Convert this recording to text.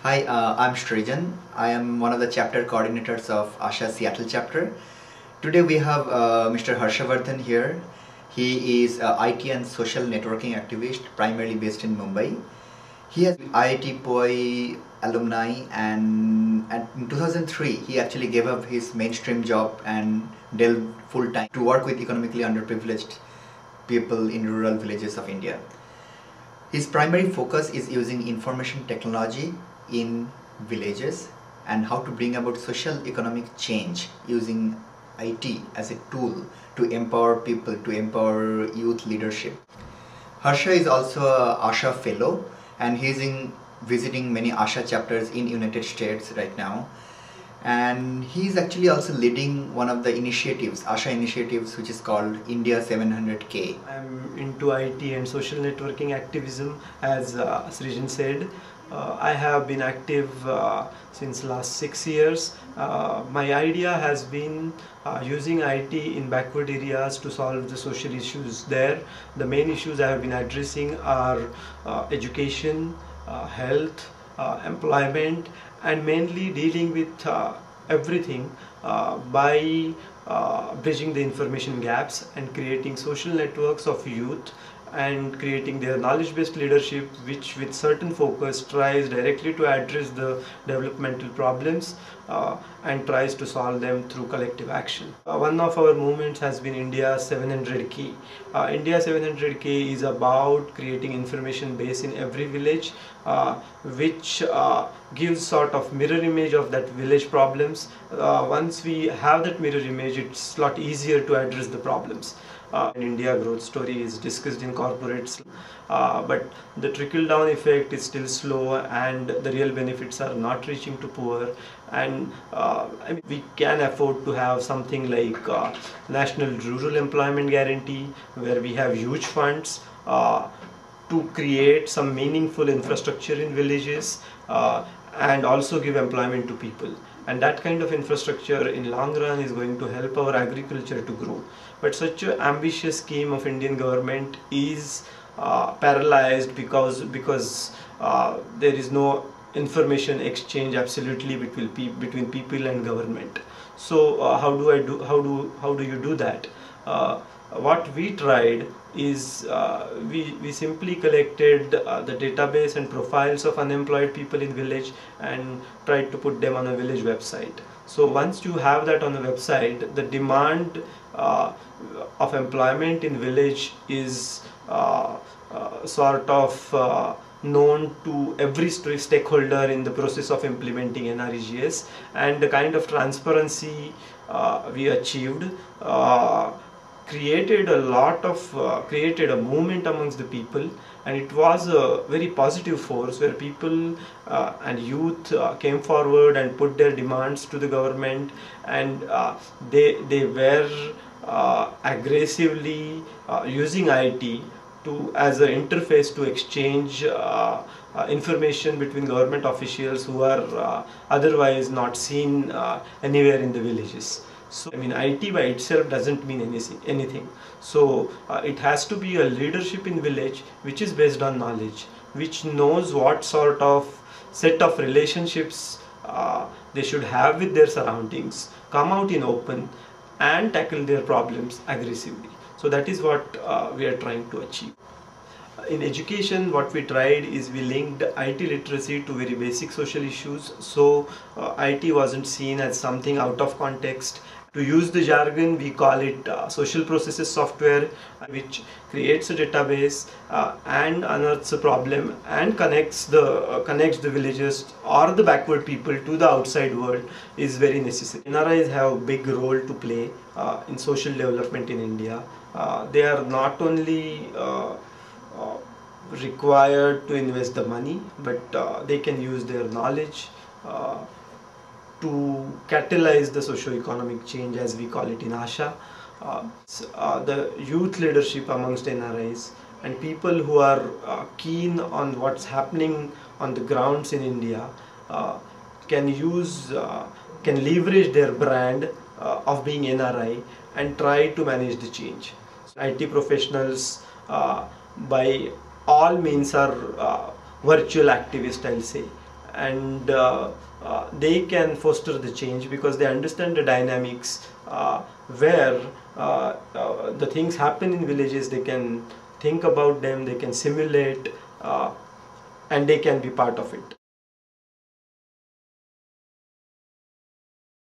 Hi, I'm Srijan. I am one of the chapter coordinators of Asha Seattle chapter. Today we have Mr. Harshavardhan here. He is a IT and social networking activist, primarily based in Mumbai. He has IIT POI alumni, and in 2003 he actually gave up his mainstream job and delved full time to work with economically underprivileged people in rural villages of India. His primary focus is using information technology in villages and how to bring about social economic change using IT as a tool to empower people, to empower youth leadership. Harsha is also a Asha Fellow, and he's visiting many Asha chapters in United States right now. And he's actually also leading one of the initiatives, Asha initiatives, which is called India 700K. I'm into IT and social networking activism, as Srijan said. I have been active since last 6 years. My idea has been using IT in backward areas to solve the social issues there. The main issues I have been addressing are education, health, employment, and mainly dealing with everything by bridging the information gaps and creating social networks of youth and creating their knowledge-based leadership, which with certain focus tries directly to address the developmental problems and tries to solve them through collective action. One of our movements has been India 700K. India 700K is about creating information base in every village, which gives sort of mirror image of that village problems. Once we have that mirror image, it's a lot easier to address the problems. In India, growth story is discussed in corporates, but the trickle down effect is still slow and the real benefits are not reaching to poor. And I mean, we can afford to have something like National Rural Employment Guarantee, where we have huge funds to create some meaningful infrastructure in villages and also give employment to people. And that kind of infrastructure in long run is going to help our agriculture to grow. But such an ambitious scheme of Indian government is paralyzed because there is no information exchange absolutely between people and government. So how do you do that? What we tried is we simply collected the database and profiles of unemployed people in village and tried to put them on a village website. So once you have that on a website, the demand of employment in village is sort of known to every stakeholder in the process of implementing NREGS, and the kind of transparency we achieved created a movement amongst the people, and it was a very positive force where people and youth came forward and put their demands to the government, and they were aggressively using IT as an interface to exchange information between government officials who are otherwise not seen anywhere in the villages. So, I mean, IT by itself doesn't mean anything. So, it has to be a leadership in village which is based on knowledge, which knows what sort of set of relationships they should have with their surroundings, come out in open and tackle their problems aggressively. So that is what we are trying to achieve. In education, what we tried is we linked IT literacy to very basic social issues. So IT wasn't seen as something out of context. To use the jargon, we call it social processes software, which creates a database and unearths a problem and connects the villagers or the backward people to the outside world is very necessary. NRIs have a big role to play in social development in India. They are not only required to invest the money, but they can use their knowledge to catalyze the socio-economic change, as we call it in Asha. The youth leadership amongst NRIs and people who are keen on what's happening on the grounds in India can leverage their brand of being NRI and try to manage the change. So IT professionals by all means are virtual activists, I'll say, and they can foster the change because they understand the dynamics where the things happen in villages. They can think about them, they can simulate, and they can be part of it.